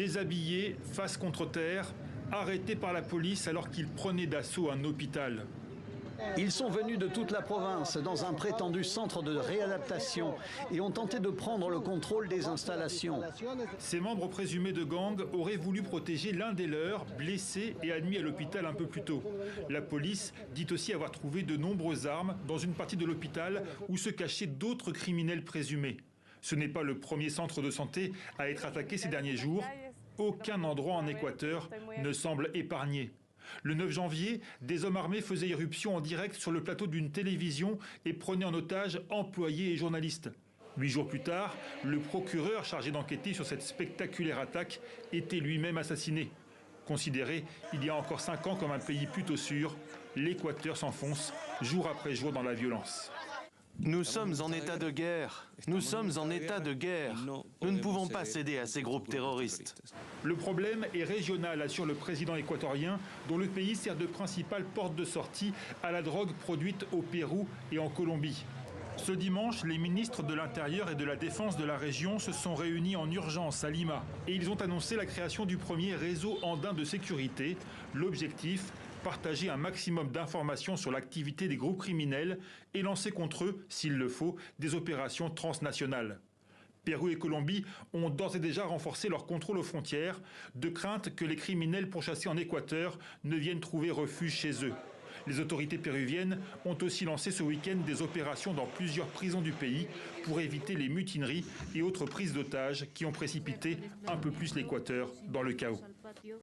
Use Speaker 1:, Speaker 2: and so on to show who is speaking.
Speaker 1: Déshabillés, face contre terre, arrêtés par la police alors qu'ils prenaient d'assaut un hôpital.
Speaker 2: Ils sont venus de toute la province dans un prétendu centre de réadaptation et ont tenté de prendre le contrôle des installations.
Speaker 1: Ces membres présumés de gang auraient voulu protéger l'un des leurs, blessé et admis à l'hôpital un peu plus tôt. La police dit aussi avoir trouvé de nombreuses armes dans une partie de l'hôpital où se cachaient d'autres criminels présumés. Ce n'est pas le premier centre de santé à être attaqué ces derniers jours. Aucun endroit en Équateur ne semble épargné. Le 9 janvier, des hommes armés faisaient irruption en direct sur le plateau d'une télévision et prenaient en otage employés et journalistes. 8 jours plus tard, le procureur chargé d'enquêter sur cette spectaculaire attaque était lui-même assassiné. Considéré il y a encore 5 ans comme un pays plutôt sûr, l'Équateur s'enfonce jour après jour dans la violence.
Speaker 3: Nous sommes en état de guerre. Nous sommes en état de guerre. Nous ne pouvons pas céder à ces groupes terroristes.
Speaker 1: Le problème est régional, assure le président équatorien, dont le pays sert de principale porte de sortie à la drogue produite au Pérou et en Colombie. Ce dimanche, les ministres de l'Intérieur et de la Défense de la région se sont réunis en urgence à Lima. Et ils ont annoncé la création du premier réseau andin de sécurité. L'objectif, partager un maximum d'informations sur l'activité des groupes criminels et lancer contre eux, s'il le faut, des opérations transnationales. Pérou et Colombie ont d'ores et déjà renforcé leur contrôle aux frontières, de crainte que les criminels pourchassés en Équateur ne viennent trouver refuge chez eux. Les autorités péruviennes ont aussi lancé ce week-end des opérations dans plusieurs prisons du pays pour éviter les mutineries et autres prises d'otages qui ont précipité un peu plus l'Équateur dans le chaos.